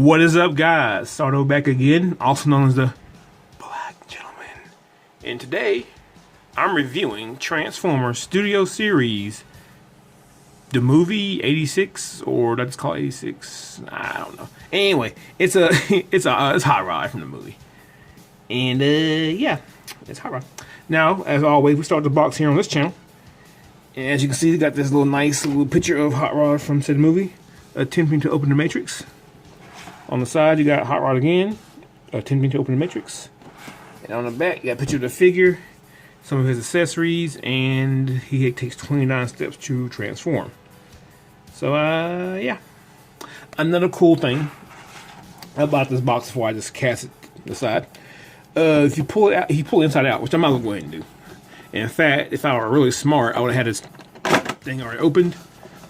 What is up, guys? Sardo back again, also known as the Black Gentleman. And today, I'm reviewing Transformers Studio Series, the movie 86, or that's called 86. I don't know. Anyway, it's HotRod from the movie, and yeah, it's HotRod. Now, as always, we start the box here on this channel, and as you can see, we got this nice little picture of HotRod from said movie, attempting to open the Matrix. On the side, you got HotRod again, attempting to open the Matrix. And on the back, you got a picture of the figure, some of his accessories, and he takes 29 steps to transform. So, yeah. Another cool thing about this box before I just cast it aside. If you pull it out, he pull it inside out, which I'm not going to go ahead and do. And in fact, if I were really smart, I would have had this thing already opened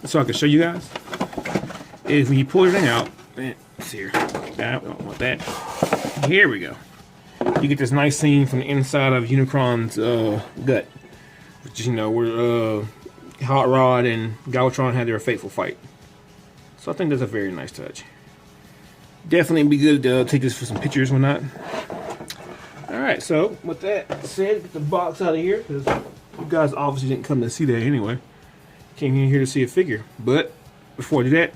so I could show you guys. If when you pull everything out, let's see here. I don't want that. Here we go. You get this nice scene from the inside of Unicron's gut, which is, you know, where HotRod and Galvatron had their fateful fight. So I think that's a very nice touch. Definitely be good to take this for some pictures or not. Alright, so with that said, get the box out of here, because you guys obviously didn't come to see that anyway. Came in here to see a figure. But before I do that,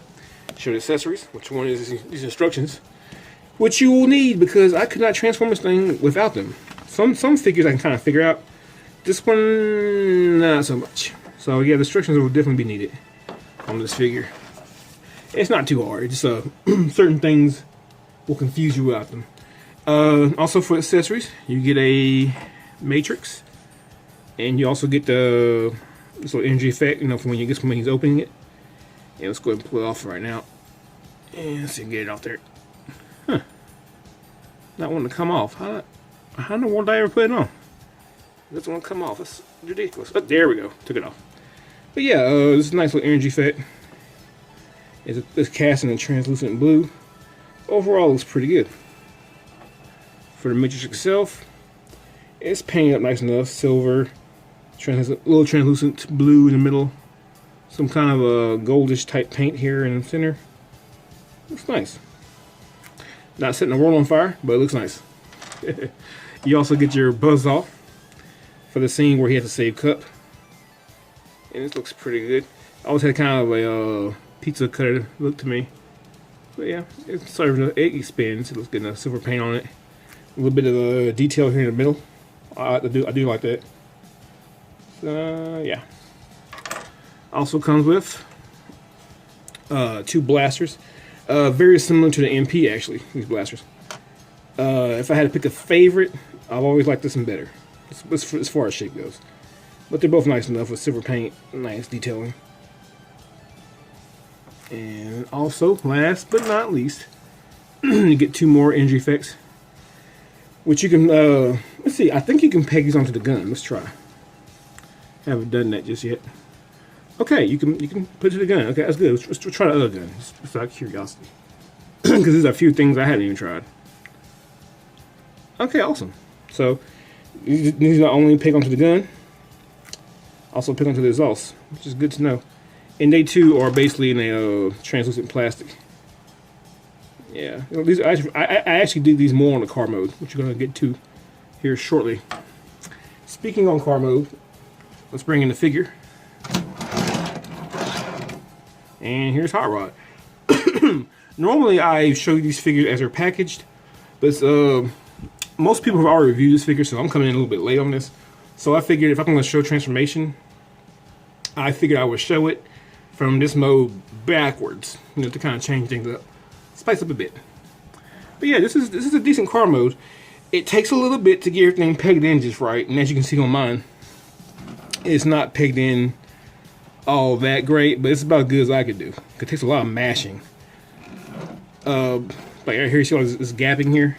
show the accessories, which one is these instructions, which you will need because I could not transform this thing without them. Some figures I can kind of figure out. This one, not so much. So yeah, the instructions will definitely be needed on this figure. It's not too hard. Just certain things will confuse you without them. Also for accessories, you get a matrix, and you also get the this little energy effect, you know, from when he's opening it. Yeah, let's go ahead and pull it off right now. And let's see, get it off there. Huh. Not wanting to come off. How in the world did I ever put it on? It doesn't want to come off. That's ridiculous. Oh, there we go. Took it off. But yeah, this is a nice little energy effect. It's cast in a translucent blue. Overall, it looks pretty good. For the matrix itself, it's painted up nice enough. Silver, little translucent blue in the middle. Some kind of a goldish type paint here in the center. Looks nice. Not setting the world on fire, but it looks nice. You also get your buzzsaw for the scene where he has to save Cup. And this looks pretty good. I always had kind of a pizza cutter look to me. But yeah, it's sort of an egg expands. It looks good. Enough silver paint on it. A little bit of detail here in the middle. I do like that. So yeah. Also comes with 2 blasters. Very similar to the MP, actually, these blasters. If I had to pick a favorite, I've always liked this one better, as far as shape goes. But they're both nice enough with silver paint, nice detailing. And also, last but not least, you get 2 more energy effects, which you can, let's see, I think you can peg these onto the gun. Let's try. Haven't done that just yet. Okay, you can put it to the gun. Okay, that's good. Let's try the other gun, just out of curiosity, because there's a few things I hadn't even tried. Okay, awesome. So these not only peg onto the gun, also peg onto the exhaust, which is good to know. And they too are basically in a translucent plastic. Yeah, you know, these I actually did these more on the car mode, which you're gonna get to here shortly. Speaking on car mode, let's bring in the figure. And here's HotRod. Normally I show you these figures as they're packaged, but most people have already reviewed this figure, so I'm coming in a little bit late on this. So I figured if I'm going to show transformation, I figured I would show it from this mode backwards, you know, to kind of change things up, spice up a bit. But yeah, this is a decent car mode. It takes a little bit to get everything pegged in just right, and as you can see on mine, it's not pegged in all that great, but it's about as good as I could do. It takes a lot of mashing. Like right here, you see all this gapping here.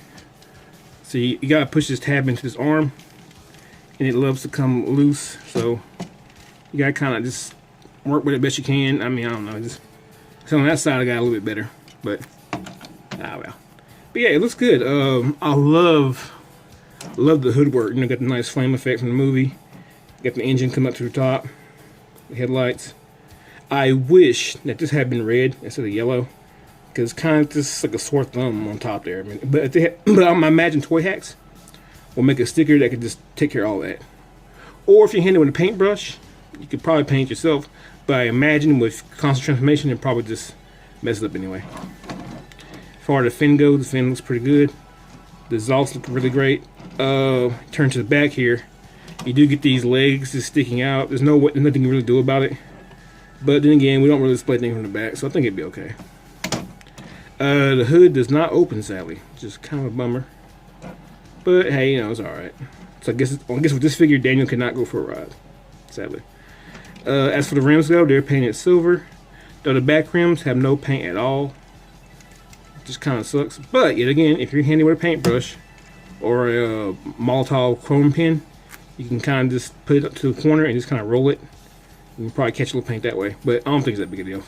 So you gotta push this tab into this arm, and it loves to come loose. So you gotta kind of just work with it best you can. I mean, I don't know. Just so on that side, I got a little bit better, but well. But yeah, it looks good. I love the hood work. You know, got the nice flame effect from the movie. Got the engine come up to the top. The headlights. I wish that this had been red instead of yellow, because it's kind of just like a sore thumb on top there. I mean, but if they had, but I imagine Toy Hacks will make a sticker that could just take care of all that. Or if you hand it with a paintbrush, you could probably paint yourself. But I imagine with constant transformation, it probably just mess it up anyway. As far as the fin goes, the fin looks pretty good. The exhaust look really great. Turn to the back here. You do get these legs just sticking out. There's nothing you can really do about it. But then again, we don't really display things from the back, so I think it'd be okay. The hood does not open, sadly, which is kind of a bummer. But hey, you know, it's alright. So I guess with this figure, Daniel cannot go for a ride, sadly. As for the rims go, they're painted silver. Though the back rims have no paint at all. Just kind of sucks. But yet again, if you're handy with a paintbrush or a Molotov chrome pen, you can kind of just put it up to the corner and just kind of roll it. You can probably catch a little paint that way. But I don't think it's that big a deal.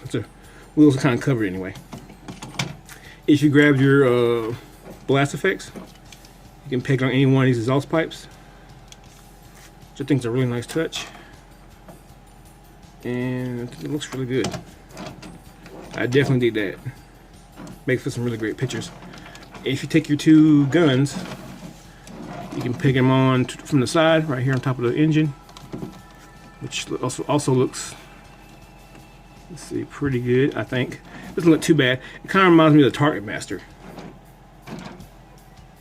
Wheels are kind of covered anyway. If you grab your blast effects, you can peg on any one of these exhaust pipes, which I think is a really nice touch. And it looks really good. I definitely dig that. Makes for some really great pictures. If you take your two guns, you can peg them on from the side, right here on top of the engine, which also looks, let's see, pretty good, I think. Doesn't look too bad. It kind of reminds me of the Target Master.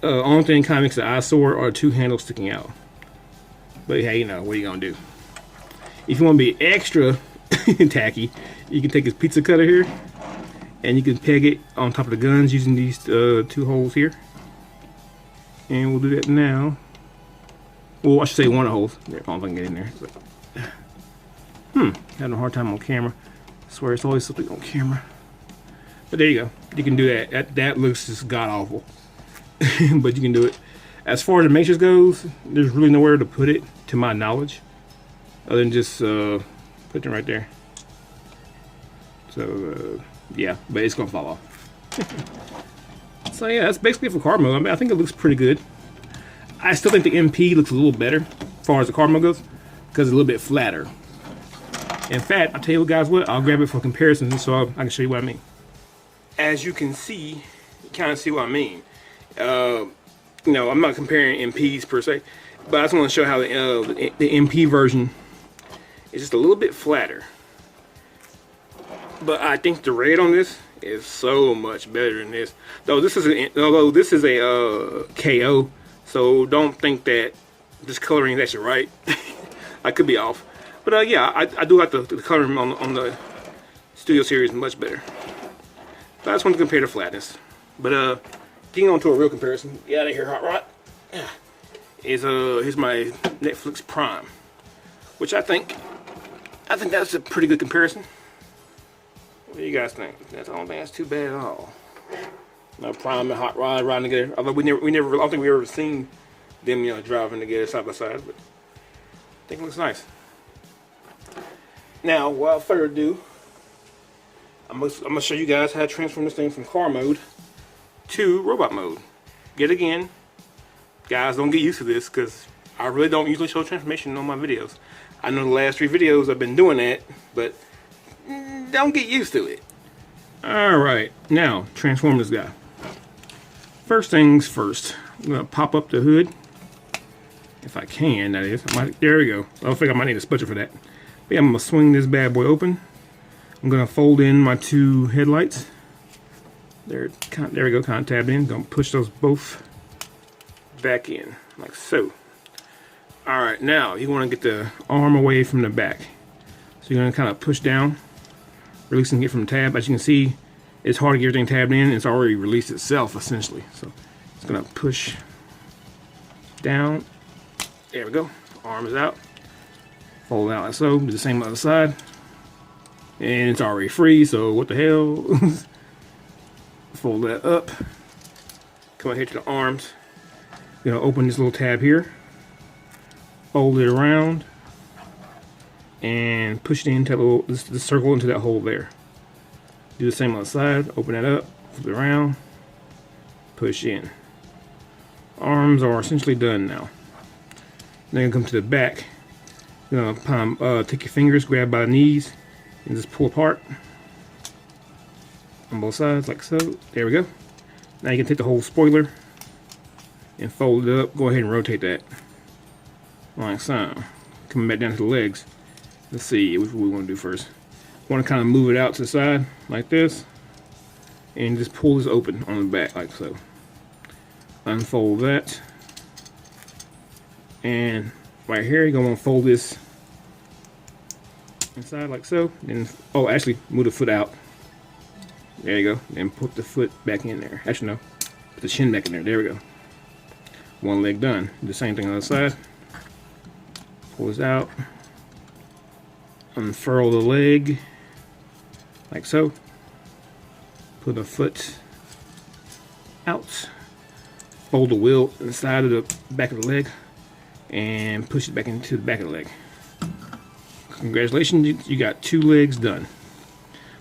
Only thing kind of makes the eyesore are the two handles sticking out. But hey, you know, what are you gonna do? If you want to be extra tacky, you can take this pizza cutter here, and you can peg it on top of the guns using these two holes here. And we'll do that now. Well, I should say one of the holes. There, I don't think I can get in there. But, having a hard time on camera. I swear it's always something on camera. But there you go. You can do that. That looks just god awful. But you can do it. As far as the matrix goes, there's really nowhere to put it, to my knowledge, other than just put it right there. So yeah, but it's gonna fall off. So yeah, that's basically it for car mode. I mean, I think it looks pretty good. I still think the MP looks a little better as far as the car mode goes, because it's a little bit flatter. In fact, I'll tell you what, guys, what, I'll grab it for comparison so I can show you what I mean. As you can see, you kind of see what I mean. You know, I'm not comparing MPs per se, but I just want to show how the MP version is just a little bit flatter. But I think the red on this is so much better than this. Although this is a KO, so don't think that this coloring is actually right. I could be off, but yeah, I do like the coloring on the Studio Series much better. But I just want to compare the flatness. But getting on to a real comparison, get out of here, HotRod. Here's my Netflix Prime, which I think that's a pretty good comparison. What do you guys think? I don't think that's too bad at all. No, Prime and HotRod riding together. Although I don't think we ever seen them, you know, driving together side by side. But I think it looks nice. Now, without further ado, I'm gonna show you guys how to transform this thing from car mode to robot mode. Yet again, guys, don't get used to this, because I really don't usually show transformation on my videos. I know the last 3 videos I've been doing that, but don't get used to it. Alright, now transform this guy. First things first, I'm gonna pop up the hood. If I can, that is. There we go. I think I might need a spudger for that. But yeah, I'm gonna swing this bad boy open. I'm gonna fold in my 2 headlights. There we go, kind of tabbed in. Gonna push those both back in, like so. Alright, now you want to get the arm away from the back. So you're gonna kind of push down, releasing it from the tab. As you can see, it's hard to get everything tabbed in. It's already released itself, essentially. So it's gonna push down. There we go. Arm is out. Fold it out like so. Do the same other side. And it's already free, so what the hell? Fold that up. Come out here to the arms. You're gonna open this little tab here. Fold it around. And push it into the circle into that hole there. Do the same on the side. Open that up. Flip it around. Push in. Arms are essentially done now. Then come to the back. You're gonna take your fingers, grab by the knees, and just pull apart. on both sides like so. There we go. Now you can take the whole spoiler and fold it up. Go ahead and rotate that like so. Coming back down to the legs. Let's see which we want to do first. Want to kind of move it out to the side like this and just pull this open on the back like so. Unfold that, and right here you're going to want to fold this inside like so. Then, oh, actually move the foot out. There you go. Then put the foot back in there. Actually, no, put the shin back in there. There we go. One leg done. Do the same thing on the other side. Pull this out. Unfurl the leg like so. Put the foot out. Fold the wheel inside of the back of the leg and push it back into the back of the leg. Congratulations, you got 2 legs done.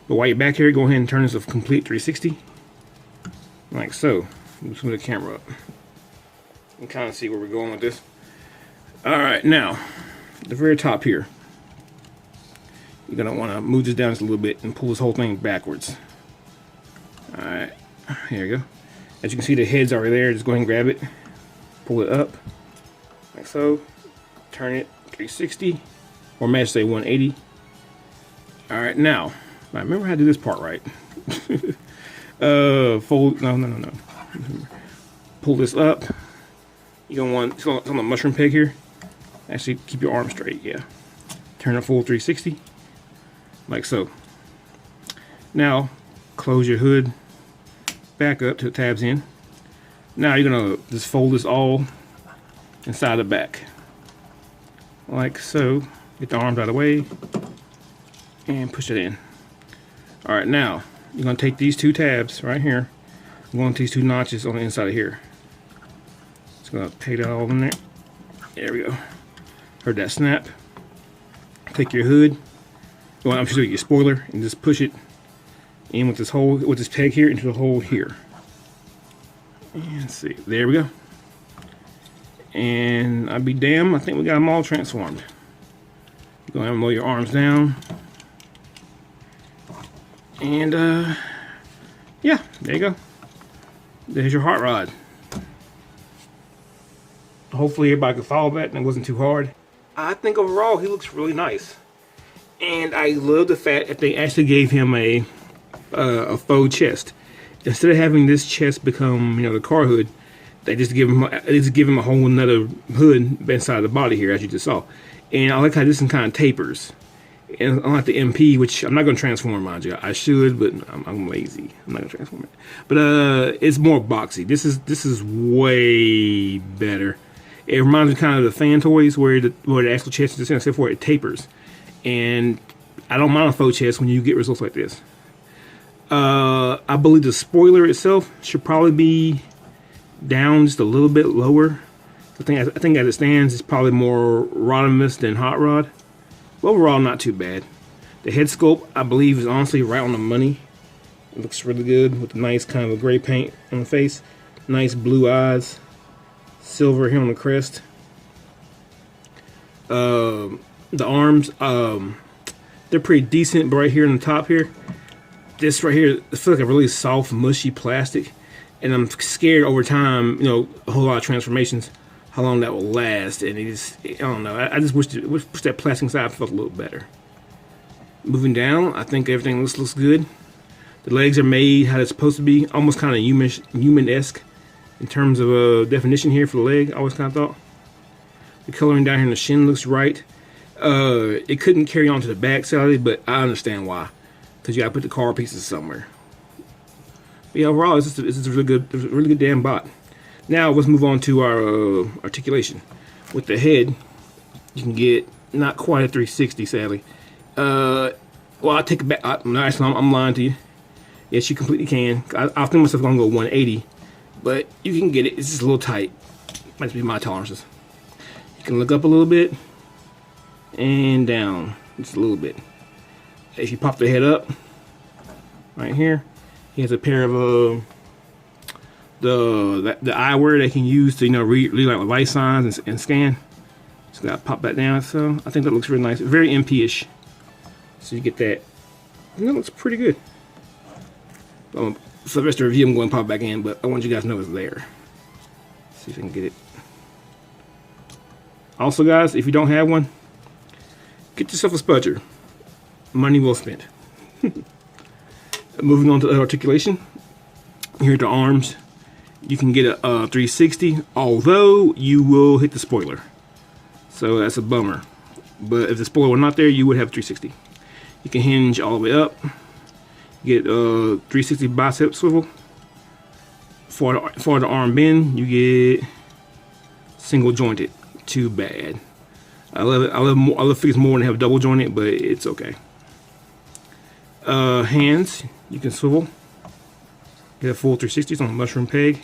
But while you're back here, go ahead and turn this a complete 360 like so. Just move the camera up and kind of see where we're going with this. Alright, now the very top here, you're going to want to move this down just a little bit and pull this whole thing backwards. Alright, here we go. As you can see, the head's already there. Just go ahead and grab it, pull it up like so, turn it 360, or match say 180. Alright, now I remember how to do this part right. Fold, no. Pull this up. You're gonna want, it's on the mushroom peg here. Actually, keep your arm straight, yeah. Turn a full 360, like so. Now, close your hood back up to the tabs in. Now you're gonna just fold this all inside the back, like so. Get the arms out of the way and push it in. All right, now you're gonna take these 2 tabs right here, go into these 2 notches on the inside of here. Just gonna take that all in there. There we go. Heard that snap. Take your hood, well, I'm sure your spoiler, and just push it in with this hole, with this peg here, into the hole here. And see, there we go. And I'd be damned, I think we got them all transformed. Go ahead and lower your arms down. And yeah, there you go. There's your HotRod. Hopefully everybody could follow that and it wasn't too hard. I think overall he looks really nice. And I love the fact that they actually gave him a faux chest. Instead of having this chest become, you know, the car hood, they just give him a whole another hood inside the body here, as you just saw. And I like how this one kind of tapers. And unlike the MP, which I'm not going to transform, mind you. I should, but I'm lazy. I'm not going to transform it. But it's more boxy. This is way better. It reminds me kind of the fan toys where the actual chest is, except for it tapers. And I don't mind a faux chest when you get results like this. I believe the spoiler itself should probably be down just a little bit lower. I think as it stands, it's probably more Rodimus than HotRod. But overall, not too bad. The head sculpt, I believe, is honestly right on the money. It looks really good with the nice kind of a gray paint on the face. Nice blue eyes. Silver here on the crest. The arms, they're pretty decent, but right here on the top here, this right here, it feels like a really soft, mushy plastic. And I'm scared over time, you know, a whole lot of transformations, how long that will last. And I don't know, I just wish that plastic side felt a little better. Moving down, I think everything looks good. The legs are made how it's supposed to be, almost kind of human-esque in terms of definition here for the leg, I always kind of thought. The coloring down here in the shin looks right. It couldn't carry on to the back, sadly, but I understand why. Because you got to put the car pieces somewhere. But yeah, overall, it's just a really good damn bot. Now let's move on to our articulation. With the head, you can get not quite a 360, sadly. Well, I take it back. I'm lying to you. Yes, you completely can. I think myself gonna go 180, but you can get it. It's just a little tight. Might be my tolerances. You can look up a little bit and down just a little bit. If you pop the head up, right here, he has a pair of the eyewear they can use to, you know, read like light signs and scan. Just gotta pop that down. So I think that looks really nice, very MP-ish. So you get that, and that looks pretty good. For the rest of the review, I'm going to pop back in, but I want you guys to know it's there. See if I can get it. Also, guys, if you don't have one, get yourself a spudger. Money well spent. Moving on to the articulation. Here at the arms, you can get a 360, although you will hit the spoiler. So that's a bummer. But if the spoiler were not there, you would have 360. You can hinge all the way up. Get a 360 bicep swivel. For the arm bend, you get single jointed. Too bad. I love figures more when they have double jointed, but it's okay. Hands, you can swivel. Get a full 360 on a mushroom peg.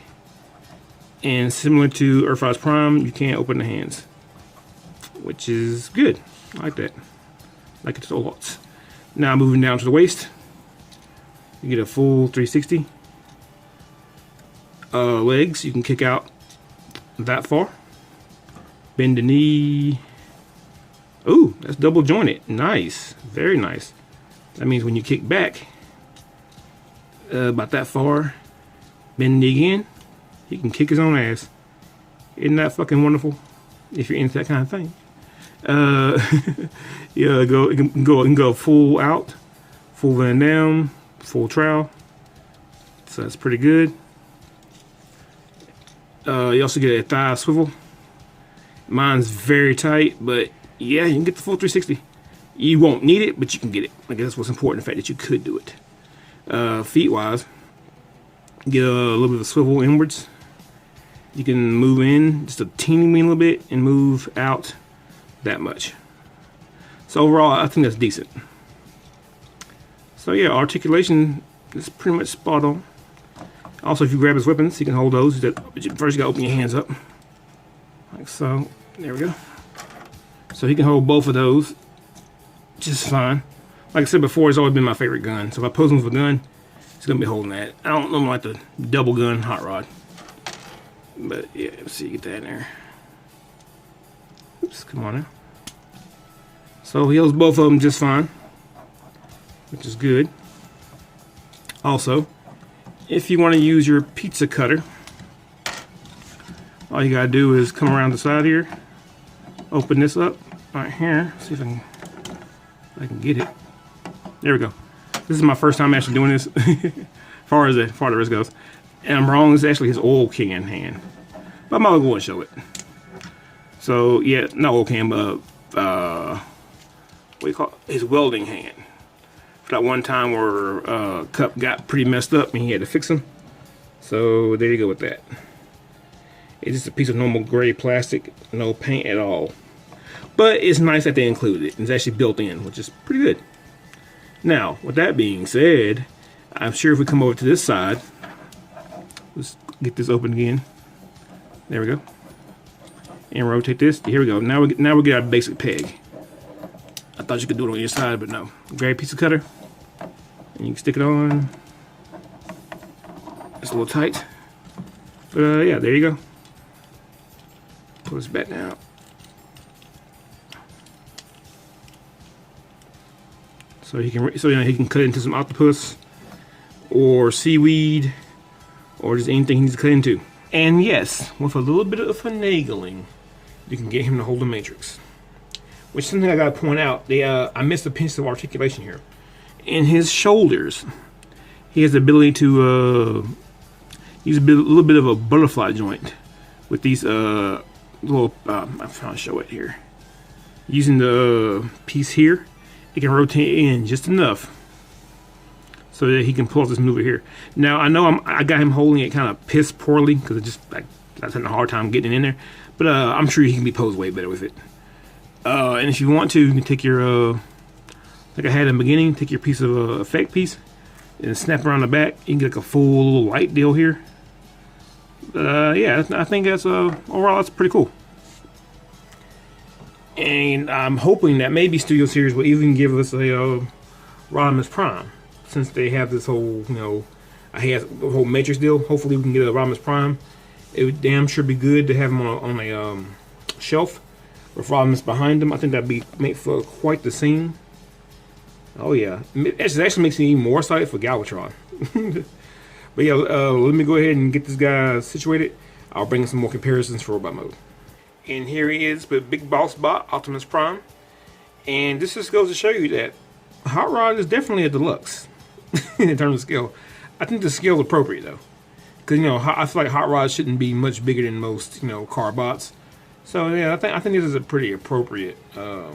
And similar to HotRod's Prime, you can't open the hands, which is good. I like that. I like it so lots. Now moving down to the waist, you get a full 360. Legs, you can kick out that far. Bend the knee. Ooh, that's double jointed. Nice, very nice. That means when you kick back about that far, bend the knee again, he can kick his own ass. Isn't that fucking wonderful? If you're into that kind of thing. Yeah, you can go full out, full land down, full trowel. So that's pretty good. You also get a thigh swivel. Mine's very tight, but yeah, you can get the full 360. You won't need it, but you can get it. I guess that's what's important, the fact that you could do it. Feet wise, get a little bit of a swivel inwards. You can move in just a teeny weeny little bit and move out that much. So overall, I think that's decent. So yeah, articulation is pretty much spot on. Also, if you grab his weapons, you can hold those. First, you gotta open your hands up, like so. There we go. So he can hold both of those just fine. Like I said before, it's always been my favorite gun. So if I pose him with a gun, he's gonna be holding that. I don't normally like the double gun HotRod, but yeah, let's see, get that in there. Oops, come on now. So he holds both of them just fine, which is good. Also, if you want to use your pizza cutter, all you gotta do is come around the side here, open this up right here. See if I can get it. There we go. This is my first time actually doing this, as far as the rest goes. And I'm wrong. This is actually his oil can hand, but I'm gonna go and show it. So yeah, not oil can, but what do you call it? His welding hand. For that one time where cup got pretty messed up and he had to fix them. So there you go with that. It's just a piece of normal gray plastic, no paint at all. But it's nice that they included it. It's actually built in, which is pretty good. Now, with that being said, I'm sure if we come over to this side, let's get this open again. There we go. And rotate this. Here we go. Now we get our basic peg. I thought you could do it on your side, but no. Grab a piece of cutter, and you can stick it on. It's a little tight. But yeah, there you go. Pull this back now. So he can cut into some octopus or seaweed or just anything he needs to cut into. And yes, with a little bit of finagling, you can get him to hold the matrix. Which is something I gotta point out. I missed a piece of articulation here. In his shoulders, he has the ability to use a little bit of a butterfly joint with these little. I'm trying to show it here. Using the piece here, it can rotate in just enough so that he can pull off this maneuver here. Now I know I got him holding it kind of piss poorly because it just I was having a hard time getting it in there. But I'm sure he can be posed way better with it. And if you want to, you can take your, like I had in the beginning, take your piece of effect piece and snap around the back. You can get like a full little light deal here. Yeah, I think that's overall that's pretty cool. And I'm hoping that maybe Studio Series will even give us a Rodimus Prime, since they have this whole, I have the whole Matrix deal. Hopefully we can get a Rodimus Prime. It would damn sure be good to have him on a shelf with Rodimus behind him. I think that'd be make for quite the scene. Oh yeah, it actually makes me even more excited for Galvatron. But yeah, let me go ahead and get this guy situated. I'll bring some more comparisons for robot mode. And here he is with Big Boss Bot, Optimus Prime. And this just goes to show you that HotRod is definitely a deluxe in terms of scale. I think the scale is appropriate though. Because, you know, I feel like HotRod shouldn't be much bigger than most, you know, car bots. So yeah, I think this is a pretty appropriate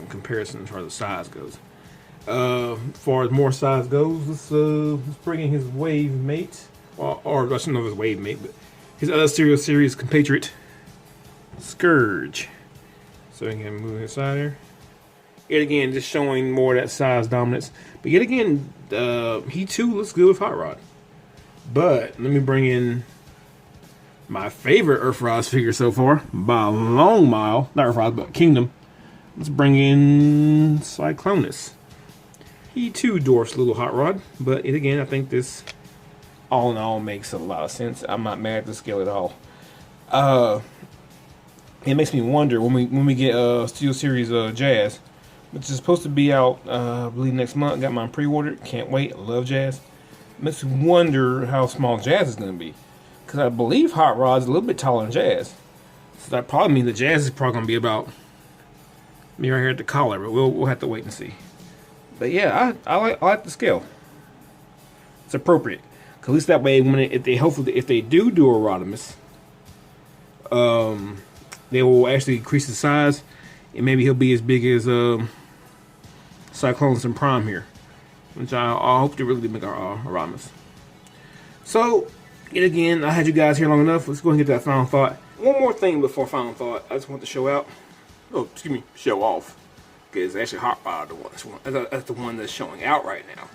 comparison as far as the size goes. As far as more size goes, let's bring in his wave mate. Or I shouldn't know his wave mate, but his other Stereo Series compatriot, Scourge. So we can move inside there. Yet again, just showing more of that size dominance. But yet again, he too looks good with HotRod. But let me bring in my favorite EarthRod figure so far by a long mile. Not EarthRod, but Kingdom. Let's bring in Cyclonus. He too dwarfs little HotRod, but yet again, I think this all in all makes a lot of sense. I'm not mad at the scale at all. It makes me wonder when we get Steel Series Jazz, which is supposed to be out I believe next month. Got mine pre-ordered. Can't wait. I love Jazz. Makes me wonder how small Jazz is going to be, because I believe HotRod's a little bit taller than Jazz. So that probably means the Jazz is probably going to be about me right here at the collar, but we'll have to wait and see. But yeah, I like the scale. It's appropriate. Cause at least that way, if they do a Rodimus, they will actually increase the size, and maybe he'll be as big as Cyclonus and Prime here, which I hope to really make our Rodimus. So, yet again, I had you guys here long enough. Let's go ahead and get that final thought. One more thing before final thought, I just want to show out. Oh, excuse me, show off. Because actually HotRod that's the one that's showing out right now.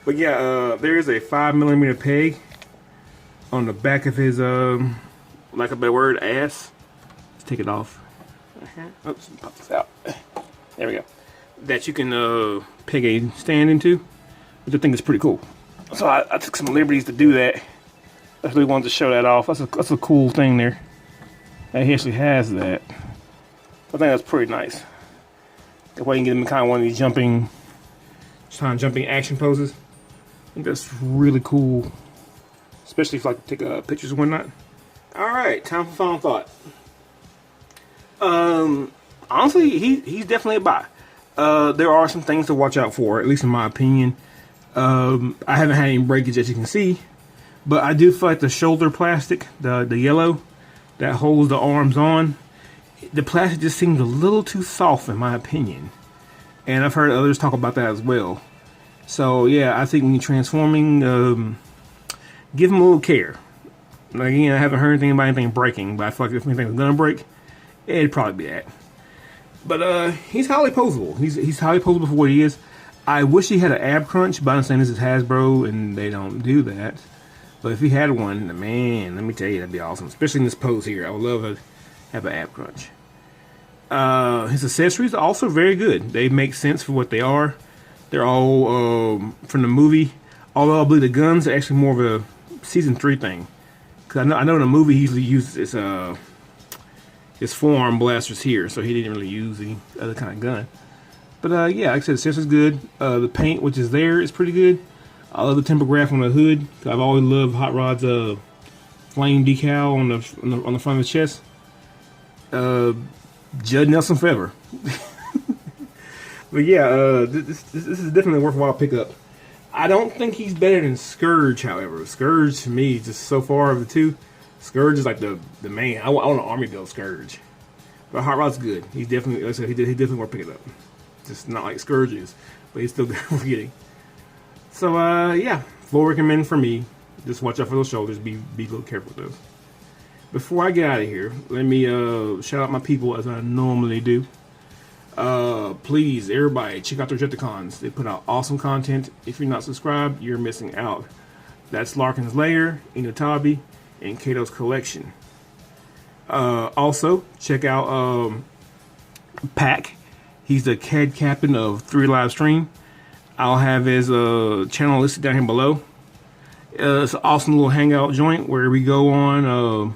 But yeah, there is a 5mm peg on the back of his, like a better word, ass. Let's take it off. Oops, pop this out. There we go. That you can peg a stand into, which I think is pretty cool. So I took some liberties to do that. I really wanted to show that off. That's a cool thing there. That he actually has that. I think that's pretty nice. That way you can get him in kind of one of these jumping action poses. I think that's really cool, especially if you like to take pictures and whatnot. All right, time for final thought. Honestly, he's definitely a buy. There are some things to watch out for, at least in my opinion. I haven't had any breakage, as you can see, but I do feel like the shoulder plastic, the yellow that holds the arms on, the plastic just seems a little too soft in my opinion, and I've heard others talk about that as well. So yeah, I think when you're transforming, give them a little care. Like, again, I haven't heard anything about anything breaking, but I feel like if anything was gonna break, it'd probably be that. But he's highly posable. He's highly posable for what he is. I wish he had an ab crunch, but I understand this is Hasbro and they don't do that. But if he had one, man, let me tell you, that'd be awesome. Especially in this pose here, I would love to have an ab crunch. His accessories are also very good. They make sense for what they are. They're all from the movie. Although I believe the guns are actually more of a season 3 thing. Because I know in the movie he usually uses his forearm blasters here, so he didn't really use any other kind of gun. But yeah, like I said, the sensor's good. The paint, which is there, is pretty good. I love the tempograph on the hood. I've always loved HotRod's flame decal on the front of his chest. Judd Nelson forever. But yeah, this is definitely a worthwhile pickup. I don't think he's better than Scourge, however. Scourge, to me, just so far of the two, Scourge is like the main. I want an army build Scourge. But HotRod's good. He's definitely, like I said, he definitely worth picking up. Just not like Scourge is, but he's still good for getting. So yeah, full recommend for me. Just watch out for those shoulders. Be a little careful with those. Before I get out of here, let me shout out my people as I normally do. Please, everybody, check out the Rejecticons. They put out awesome content. If you're not subscribed, you're missing out. That's Larkins Lair, enewtabie, and Katos Kollection. Also, check out Pack. He's the CAD captain of 3 Live Stream. I'll have his channel listed down here below. It's an awesome little hangout joint where we go on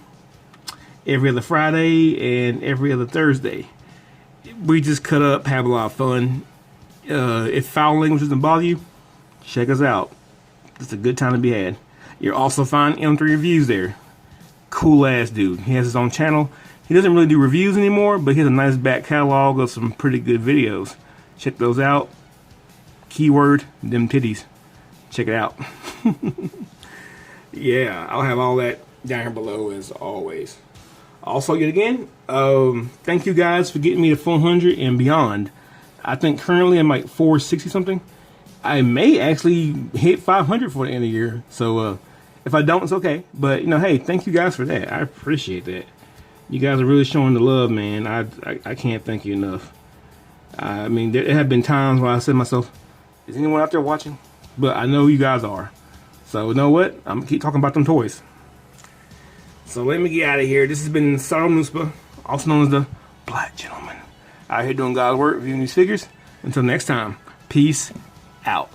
every other Friday and every other Thursday. We just cut up, have a lot of fun. If foul language doesn't bother you, check us out. It's a good time to be had. You'll also find M3 Reviews there. Cool ass dude. He has his own channel. He doesn't really do reviews anymore, but he has a nice back catalog of some pretty good videos. Check those out. Keyword, them titties. Check it out. Yeah, I'll have all that down here below as always. Also, yet again, thank you guys for getting me to 400 and beyond. I think currently I'm like 460 something. I may actually hit 500 for the end of the year. So if I don't, it's okay. But you know, hey, thank you guys for that. I appreciate that. You guys are really showing the love, man. I can't thank you enough. I mean, there have been times where I said to myself, is anyone out there watching? But I know you guys are. So you know what? I'm gonna keep talking about them toys. So let me get out of here. This has been Sarnuspa, also known as the Black Gentleman, out here doing God's work, reviewing these figures. Until next time, peace out.